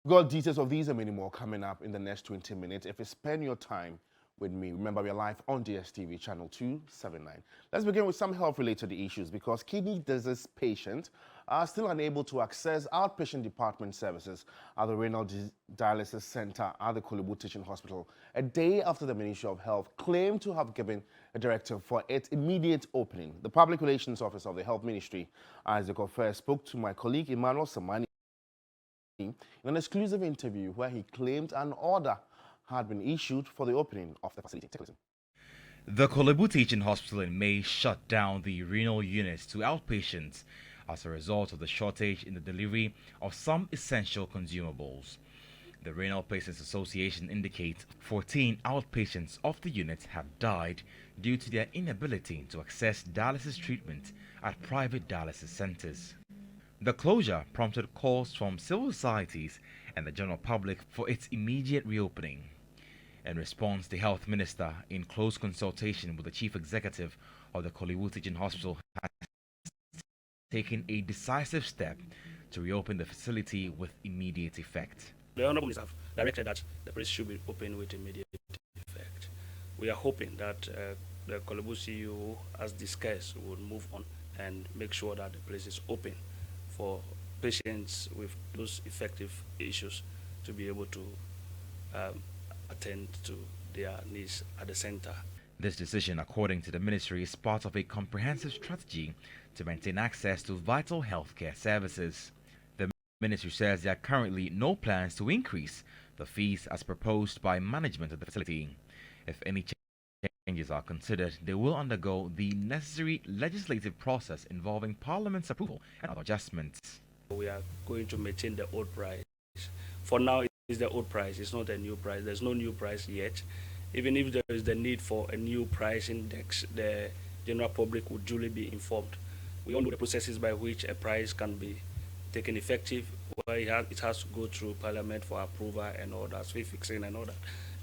We've got details of these and many more coming up in the next 20 minutes. If you spend your time with me, remember we are live on DSTV channel 279. Let's begin with some health-related issues because kidney disease patients are still unable to access outpatient department services at the Renal Dialysis Center at the Kolebu Teaching Hospital, a day after the Ministry of Health claimed to have given a directive for its immediate opening. The Public Relations Officer of the Health Ministry, Isaac Ofer, spoke to my colleague Emmanuel Samani in an exclusive interview where he claimed an order had been issued for the opening of the facility. Take a listen. The Kolebu Teaching Hospital in May shut down the renal units to outpatients as a result of the shortage in the delivery of some essential consumables. The Renal Patients Association indicates 14 outpatients of the unit have died due to their inability to access dialysis treatment at private dialysis centers. The closure prompted calls from civil societies and the general public for its immediate reopening. In response, the health minister, in close consultation with the chief executive of the Kolebu Teaching Hospital, has taken a decisive step to reopen the facility with immediate effect. The Honourable Minister have directed that the place should be opened with immediate effect. We are hoping that the Kolebu CEO, as discussed, will move on and make sure that the place is open for patients with those effective issues to be able to attend to their needs at the center. This decision, according to the ministry, is part of a comprehensive strategy to maintain access to vital healthcare services. The ministry says there are currently no plans to increase the fees as proposed by management of the facility. If any changes are considered, they will undergo the necessary legislative process involving Parliament's approval and other adjustments. We are going to maintain the old price. For now, it's the old price. It's not a new price. There's no new price yet. Even if there is the need for a new price index, the general public would duly be informed. We all know the processes by which a price can be taken effective, where it has to go through Parliament for approval and all that, fee fixing and all that.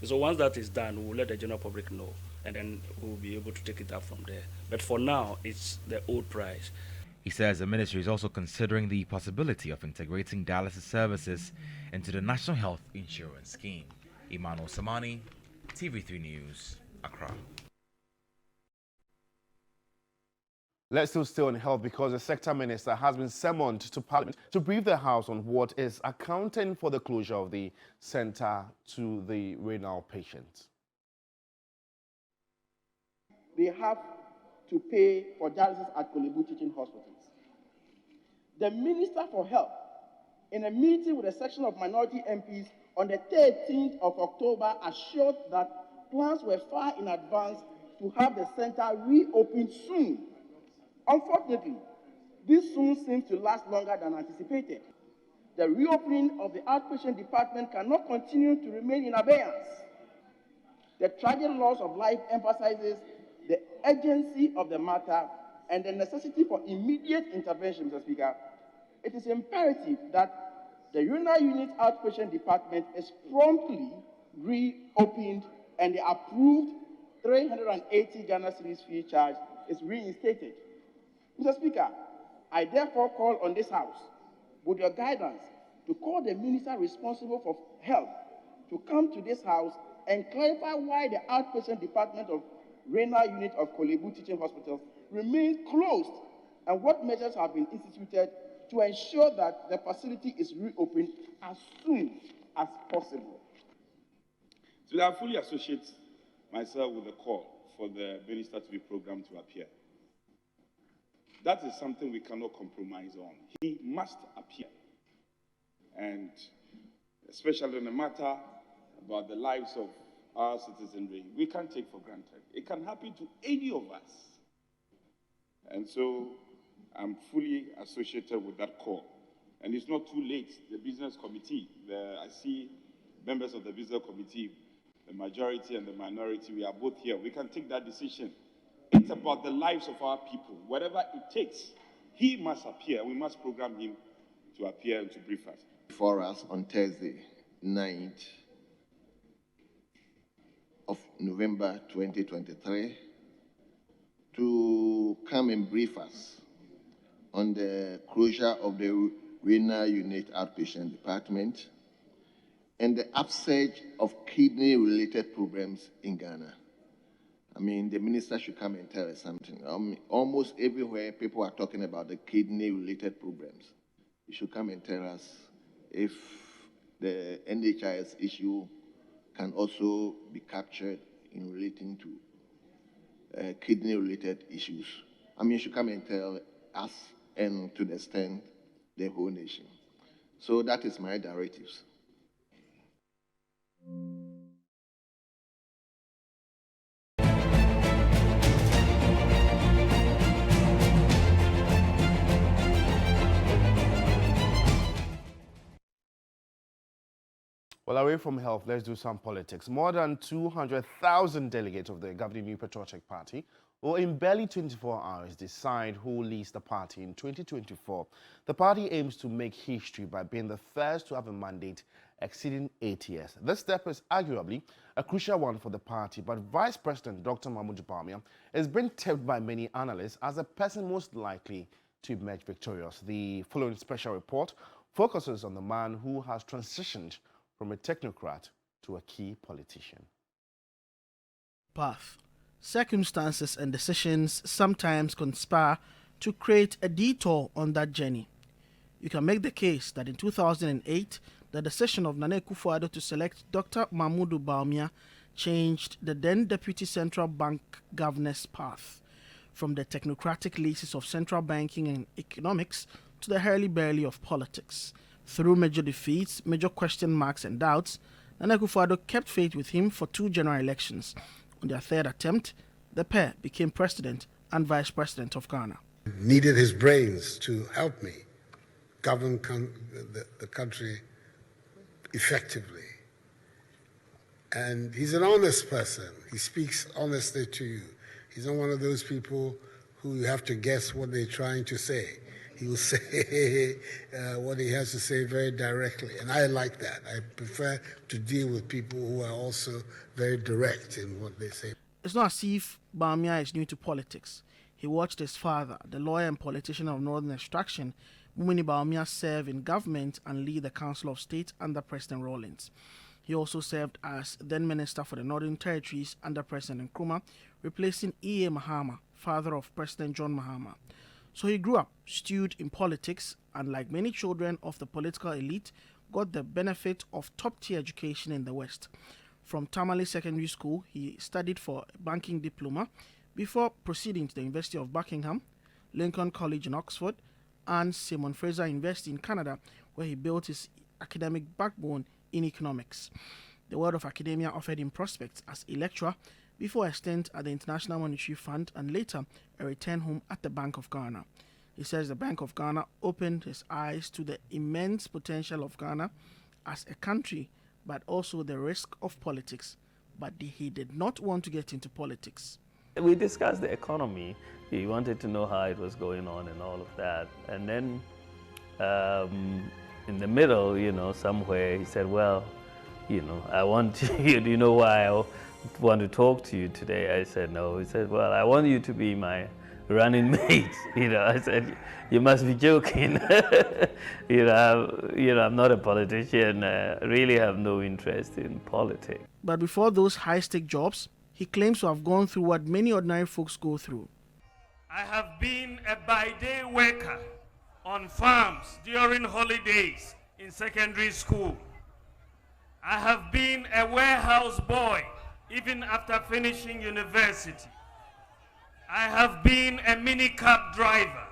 So once that is done, we'll let the general public know, and then we'll be able to take it up from there. But for now, it's the old price. He says the ministry is also considering the possibility of integrating dialysis services into the National Health Insurance Scheme. Emmanuel Samani, TV3 News, Accra. Let's still stay on health because the sector minister has been summoned to Parliament to brief the House on what is accounting for the closure of the centre to the renal patients. They have to pay for dialysis at Kolebu Teaching Hospitals. The Minister for Health, in a meeting with a section of minority MPs on the 13th of October, assured that plans were far in advance to have the center reopened soon. Unfortunately, this soon seems to last longer than anticipated. The reopening of the outpatient department cannot continue to remain in abeyance. The tragic loss of life emphasizes the urgency of the matter and the necessity for immediate intervention, Mr. Speaker. It is imperative that the renal unit outpatient department is promptly reopened and the approved 380 Ghana cedis fee charge is reinstated. Mr. Speaker, I therefore call on this House, with your guidance, to call the minister responsible for health to come to this House and clarify why the outpatient department of renal unit of Kolebu Teaching Hospital remains closed and what measures have been instituted to ensure that the facility is reopened as soon as possible. So I fully associate myself with the call for the minister to be programmed to appear. That is something we cannot compromise on. He must appear. And especially in a matter about the lives of our citizenry, we can't take for granted. It can happen to any of us. And so I'm fully associated with that call. And it's not too late. The business committee, I see members of the business committee, the majority and the minority, we are both here. We can take that decision. It's about the lives of our people. Whatever it takes, he must appear. We must program him to appear and to brief us. For us on Thursday, 9th of November 2023, to come and brief us on the closure of the renal unit outpatient department and the upsurge of kidney-related problems in Ghana. I mean, the minister should come and tell us something. Almost everywhere, people are talking about the kidney-related problems. He should come and tell us if the NHIS issue can also be captured in relating to kidney-related issues. I mean, he should come and tell us and to the extent the whole nation. So that is my directives. Well, away from health, let's do some politics. More than 200,000 delegates of the governing New Patriotic Party will in barely 24 hours decide who leads the party in 2024. The party aims to make history by being the first to have a mandate exceeding 8 years. This step is arguably a crucial one for the party, but Vice President Dr. Mahamudu Bawumia is being tipped by many analysts as the person most likely to emerge victorious. The following special report focuses on the man who has transitioned from a technocrat to a key politician. Path. Circumstances and decisions sometimes conspire to create a detour on that journey. You can make the case that in 2008, the decision of Nana Akufo-Addo to select Dr. Mahamudu Bawumia changed the then Deputy Central Bank Governor's path from the technocratic laces of central banking and economics to the hurly-burly of politics. Through major defeats, major question marks and doubts, Nana Akufo-Addo kept faith with him for 2 general elections. On their third attempt, the pair became president and vice president of Ghana. Needed his brains to help me govern the country effectively. And he's an honest person. He speaks honestly to you. He's not one of those people who you have to guess what they're trying to say. He will say what he has to say very directly. And I like that. I prefer to deal with people who are also very direct in what they say. It's not as if Bawumia is new to politics. He watched his father, the lawyer and politician of Northern extraction, Mumini Bawumia, serve in government and lead the Council of State under President Rawlings. He also served as then Minister for the Northern Territories under President Nkrumah, replacing E.A. Mahama, father of President John Mahama. So he grew up, stewed in politics, and like many children of the political elite, got the benefit of top-tier education in the West. From Tamale Secondary School, he studied for a banking diploma before proceeding to the University of Buckingham, Lincoln College in Oxford, and Simon Fraser University in Canada, where he built his academic backbone in economics. The world of academia offered him prospects as a lecturer before a stint at the International Monetary Fund and later a return home at the Bank of Ghana. He says the Bank of Ghana opened his eyes to the immense potential of Ghana as a country, but also the risk of politics. But he did not want to get into politics. We discussed the economy. He wanted to know how it was going on and all of that. And then in the middle, somewhere he said, well, I want you, do you know why I want to talk to you today? I said, no. He said, well, I want you to be my running mate. I said, you must be joking. I'm not a politician. Really have no interest in politics. But before those high-stake jobs, he claims to have gone through what many ordinary folks go through. I have been a by-day worker on farms during holidays in secondary school. I have been a warehouse boy even after finishing university. I have been a minicab driver.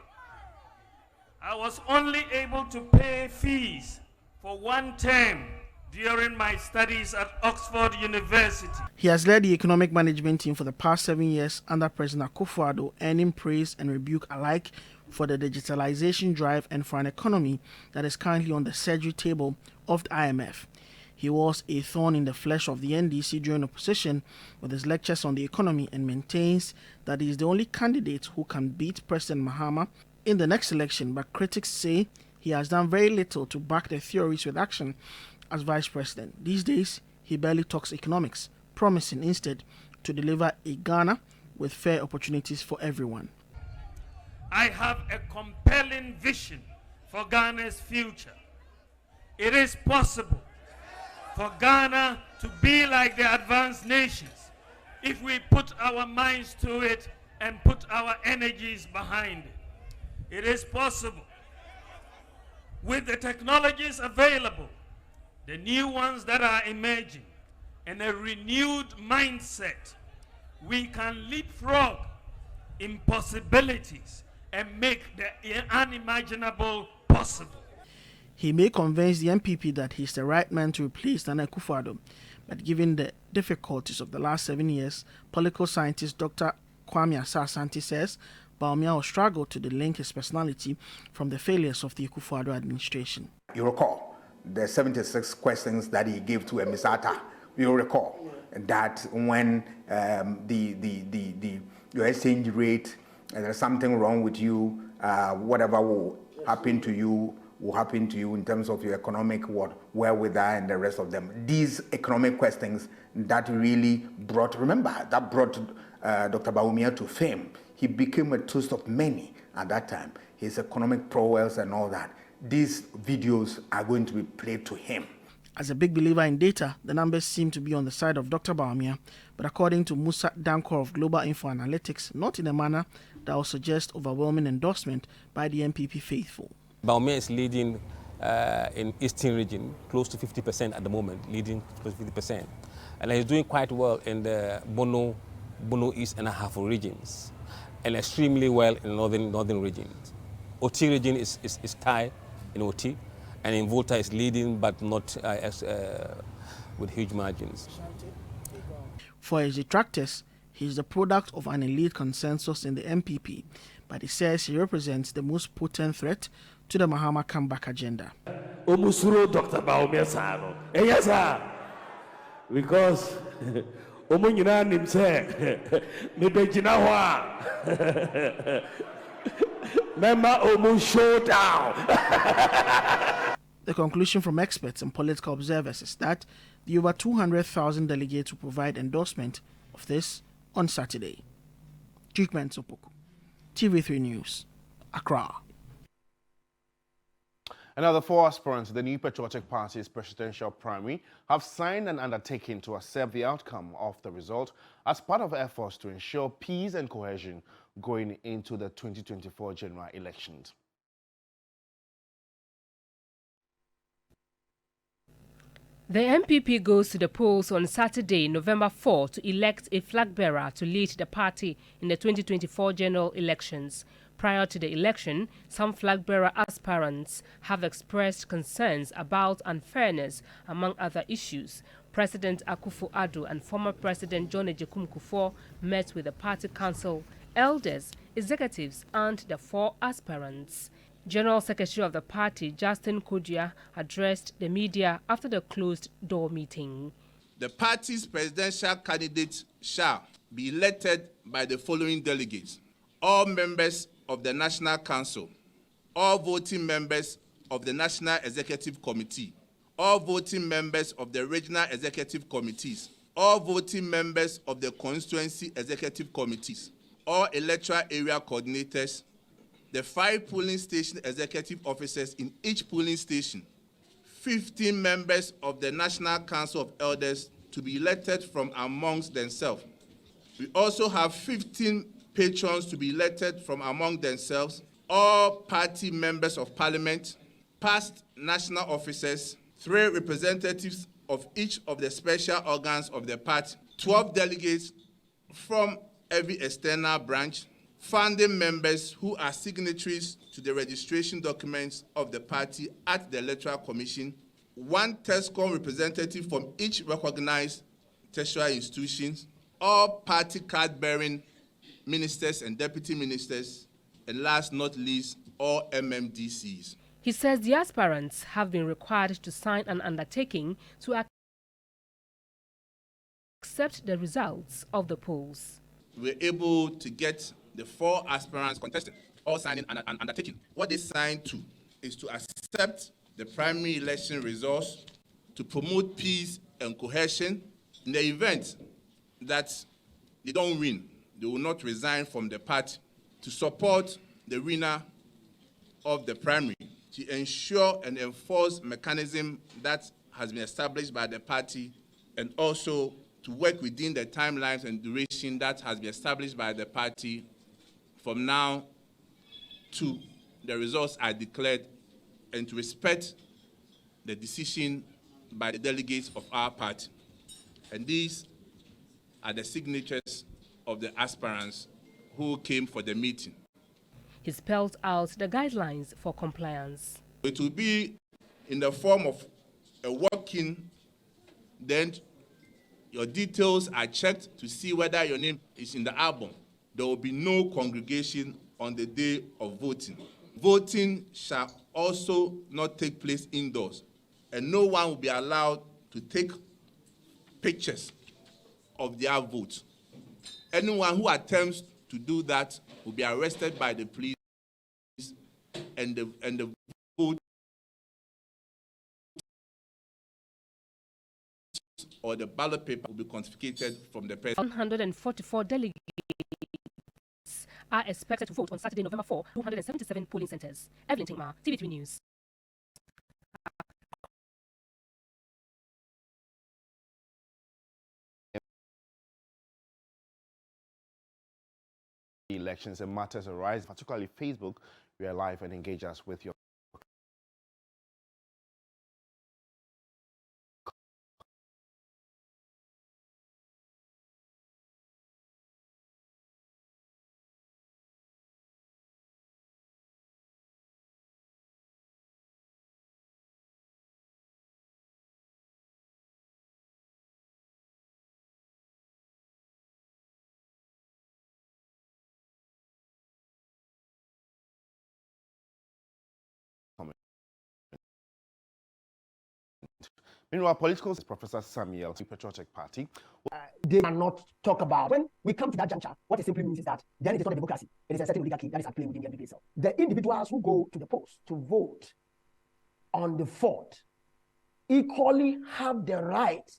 I was only able to pay fees for 1 term during my studies at Oxford University. He has led the economic management team for the past 7 years under President Akufo-Addo, earning praise and rebuke alike for the digitalization drive and for an economy that is currently on the surgery table of the IMF. He was a thorn in the flesh of the NDC during opposition with his lectures on the economy and maintains that he is the only candidate who can beat President Mahama in the next election, but critics say he has done very little to back their theories with action as vice president. These days, he barely talks economics, promising instead to deliver a Ghana with fair opportunities for everyone. I have a compelling vision for Ghana's future. It is possible for Ghana to be like the advanced nations if we put our minds to it and put our energies behind it. It is possible. With the technologies available, the new ones that are emerging, and a renewed mindset, we can leapfrog impossibilities and make the unimaginable possible. He may convince the MPP that he's the right man to replace Nana Akufo-Addo, but given the difficulties of the last 7 years, political scientist Dr. Kwame Asah-Asante says Bawumia will struggle to delink his personality from the failures of the Akufo-Addo administration. You recall the 76 questions that he gave to Ms. Atta. You recall that when your exchange rate, there's something wrong with you, whatever will happen to you in terms of your economic wherewithal and the rest of them. These economic questions that really brought Dr. Bawumia to fame. He became a toast of many at that time. His economic prowess and all that. These videos are going to be played to him. As a big believer in data, the numbers seem to be on the side of Dr. Bawumia, but according to Musa Danko of Global Info Analytics, not in a manner that will suggest overwhelming endorsement by the MPP faithful. Bawumia is leading in Eastern region, close to 50% at the moment, leading close to 50%. And he's doing quite well in the Bono East and Ahafo regions, and extremely well in northern regions. OT region is tied in OT, and in Volta is leading, but not with huge margins. For his detractors, he is the product of an elite consensus in the MPP, but he says he represents the most potent threat to the Mahama comeback agenda. Omusuro Dr. Bawumia Sano. Yes, sir. Because Omunyina nimse mebejina wa. Member Omu showdown. The conclusion from experts and political observers is that the over 200,000 delegates will provide endorsement of this on Saturday. Jukman Sopoku, TV3 News, Accra. Another 4 aspirants to the New Patriotic Party's presidential primary have signed an undertaking to accept the outcome of the result as part of efforts to ensure peace and cohesion going into the 2024 general elections. The MPP goes to the polls on Saturday, November 4, to elect a flag bearer to lead the party in the 2024 general elections. Prior to the election, some flag bearer aspirants have expressed concerns about unfairness, among other issues. President Akufo-Addo and former President John Agyekum Kufuor met with the party council, elders, executives, and the 4 aspirants. General Secretary of the party, Justin Kodua, addressed the media after the closed-door meeting. The party's presidential candidate shall be elected by the following delegates: all members of the National Council, all voting members of the National Executive Committee, all voting members of the Regional Executive Committees, all voting members of the Constituency Executive Committees, all electoral area coordinators, the 5 polling station executive officers in each polling station, 15 members of the National Council of Elders to be elected from amongst themselves. We also have 15 patrons to be elected from among themselves, all party members of parliament, past national officers, 3 representatives of each of the special organs of the party, 12 delegates from every external branch, founding members who are signatories to the registration documents of the party at the Electoral Commission, 1 TESCOM representative from each recognized tertiary institutions, all party card-bearing ministers and deputy ministers, and last not least, all MMDCs. He says the aspirants have been required to sign an undertaking to accept the results of the polls. We're able to get the 4 aspirants contested all signing an undertaking. What they signed to is to accept the primary election results, to promote peace and cohesion. In the event that they don't win, they will not resign from the party, to support the winner of the primary, to ensure and enforce mechanism that has been established by the party, and also to work within the timelines and duration that has been established by the party from now to the results are declared, and to respect the decision by the delegates of our party. And these are the signatures of the aspirants who came for the meeting. He spelled out the guidelines for compliance. It will be in the form of a walk-in, then your details are checked to see whether your name is in the album. There will be no congregation on the day of voting. Voting shall also not take place indoors, and no one will be allowed to take pictures of their vote. Anyone who attempts to do that will be arrested by the police, and the vote or the ballot paper will be confiscated from the person. 144 delegates are expected to vote on Saturday, November 4, 277 polling centers. Evelyn Tingma, TV3 News. Elections and matters arise, particularly Facebook. We are live and engage us with your Meanwhile, political Professor Samuel, Patriotic Party. They cannot talk about. When we come to that juncture, what it simply means is that then it is not a democracy. It is a certain oligarchy that is at play within the NPP itself. The individuals who go to the polls to vote on the 4th equally have the right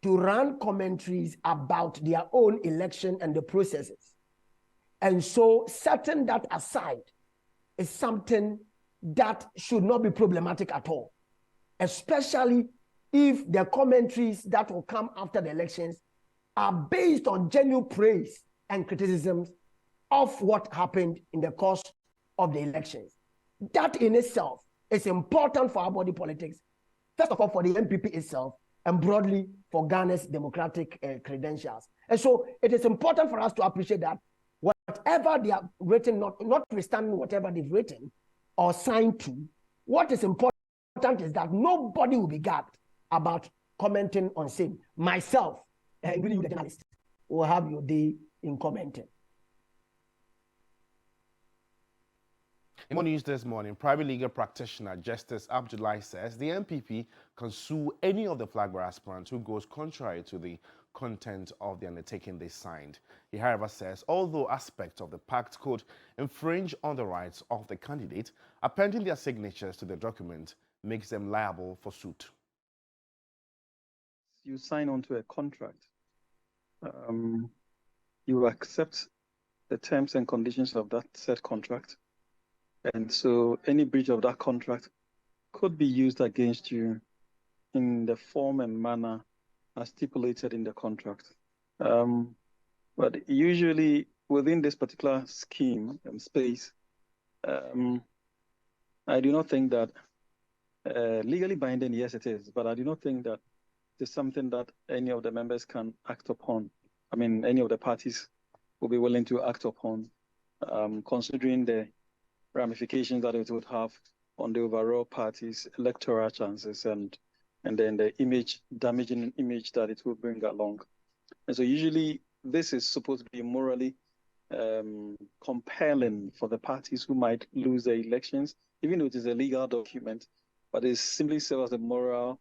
to run commentaries about their own election and the processes. And so setting that aside is something that should not be problematic at all, especially if the commentaries that will come after the elections are based on genuine praise and criticisms of what happened in the course of the elections. That in itself is important for our body politics, first of all for the NPP itself, and broadly for Ghana's democratic credentials. And so it is important for us to appreciate that whatever they have written, notwithstanding whatever they've written or signed to, what is important is that nobody will be gagged about commenting on same. Myself, including you, the journalist, will have your day in commenting. In more news this morning, private legal practitioner Justice Abdullahi says the NPP can sue any of the flag bearer aspirants who goes contrary to the content of the undertaking they signed. He, however, says although aspects of the pact could infringe on the rights of the candidate, appending their signatures to the document makes them liable for suit. You sign onto a contract. You accept the terms and conditions of that said contract. And so any breach of that contract could be used against you in the form and manner as stipulated in the contract. But usually within this particular scheme and space, I do not think that legally binding, yes, it is, but I do not think that it's something that any of the members can act upon. I mean, any of the parties will be willing to act upon, considering the ramifications that it would have on the overall party's electoral chances and then the damaging image that it will bring along. And so usually this is supposed to be morally compelling for the parties who might lose their elections, even though it is a legal document, but it simply serves as a moral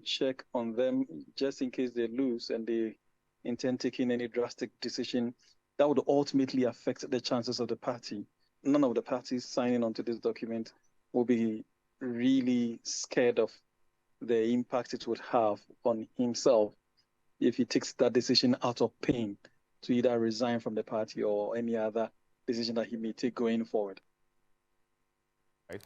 check on them just in case they lose and they intend taking any drastic decision that would ultimately affect the chances of the party. None of the parties signing onto this document will be really scared of the impact it would have on himself if he takes that decision out of pain to either resign from the party or any other decision that he may take going forward. Right.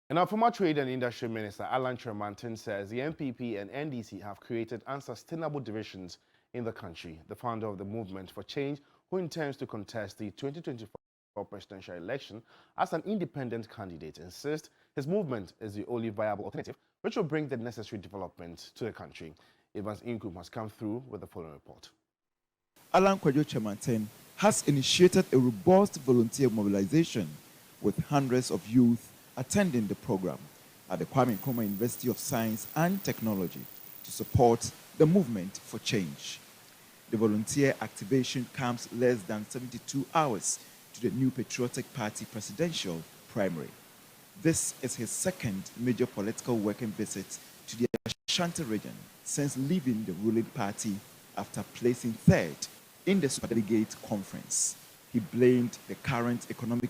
And our former Trade and Industry Minister, Alan Tremantin, says the NPP and NDC have created unsustainable divisions in the country. The founder of the Movement for Change, who intends to contest the 2024 presidential election as an independent candidate, insists his movement is the only viable alternative, which will bring the necessary development to the country. Evans Inkum has come through with the following report. Alan Kwadwo Tremantin has initiated a robust volunteer mobilization with hundreds of youth attending the program at the Kwame Nkrumah University of Science and Technology to support the movement for change. The volunteer activation comes less than 72 hours to the New Patriotic Party presidential primary. This is his second major political working visit to the Ashanti region since leaving the ruling party after placing third in the Superdelegate Conference. He blamed the current economic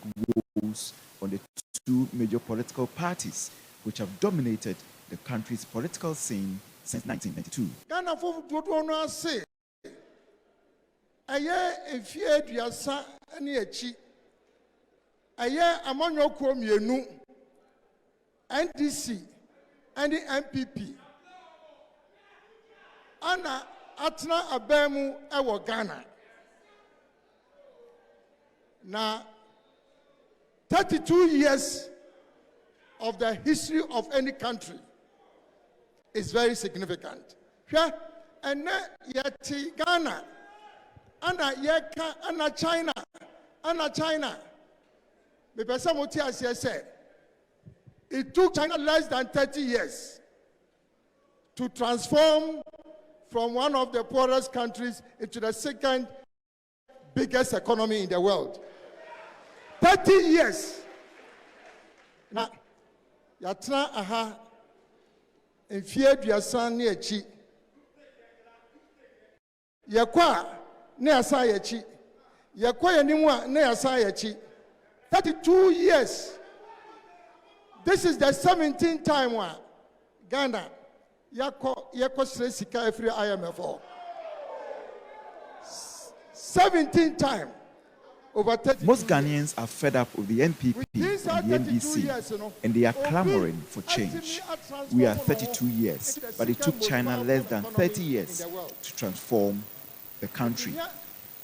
woes on the two major political parties which have dominated the country's political scene since 1992. Ghana for no say aye efie duasa ani echi aye amanyo kro mienu NDC and the MPP ana atna abemu ewo Ghana na 32 years of the history of any country is very significant. Here, and yet Ghana, and China. It took China less than 30 years to transform from one of the poorest countries into the second biggest economy in the world. 30 years. Now, yatra aha in fear duasan ne echi. Yakwa ne asa yechi. Yakwa yanimu ne asa yechi. 32 years. This is the 17th time wa Ghana yako sika every IMF. 17th time. Most Ghanaians are fed up with the NPP and the NDC, and they are clamoring for change. We are 32 years, but it took China less than 30 years to transform the country.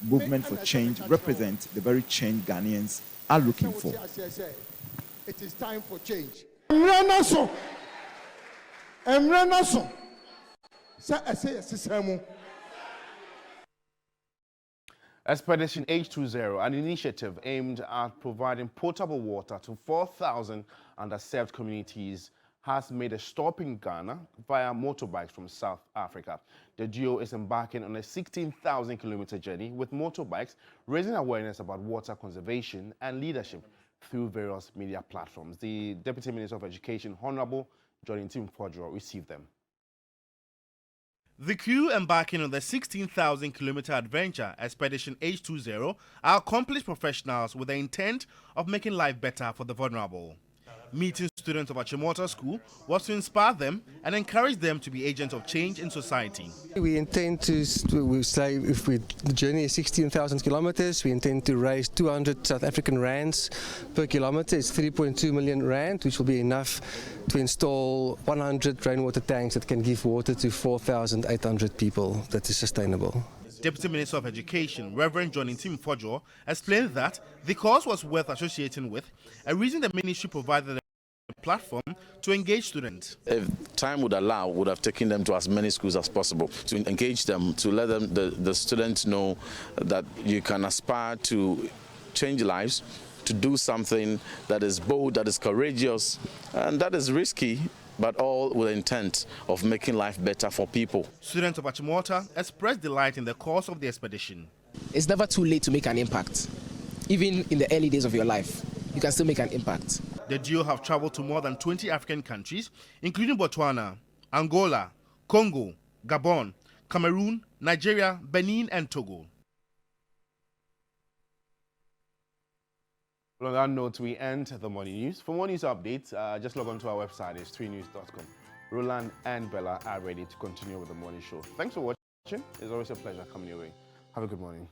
Movement for Change represents the very change Ghanaians are looking for. It is time for change. Expedition H20, an initiative aimed at providing potable water to 4,000 underserved communities, has made a stop in Ghana via motorbikes from South Africa. The duo is embarking on a 16,000-kilometer journey with motorbikes, raising awareness about water conservation and leadership through various media platforms. The Deputy Minister of Education, Honorable Johnny Tim-Fodro, received them. The crew embarking on the 16,000-kilometer adventure, Expedition H20, are accomplished professionals with the intent of making life better for the vulnerable. Meeting students of Achimota School was to inspire them and encourage them to be agents of change in society. We intend to say if the journey is 16,000 kilometers, we intend to raise 200 South African rands per kilometer. It's 3.2 million rand, which will be enough to install 100 rainwater tanks that can give water to 4,800 people. That is sustainable. Deputy Minister of Education, Reverend Johnny Tim-Fodro, explained that the cause was worth associating with, a reason the ministry provided a platform to engage students. If time would allow, would have taken them to as many schools as possible to engage them, to let them, the students know that you can aspire to change lives, to do something that is bold, that is courageous, and that is risky, but all with the intent of making life better for people. Students of Achimota expressed delight in the course of the expedition. It's never too late to make an impact. Even in the early days of your life, you can still make an impact. The duo have traveled to more than 20 African countries, including Botswana, Angola, Congo, Gabon, Cameroon, Nigeria, Benin, and Togo. On that note, we end the morning news. For more news updates, just log on to our website, it's 3news.com. Roland and Bella are ready to continue with the morning show. Thanks for watching. It's always a pleasure coming your way. Have a good morning.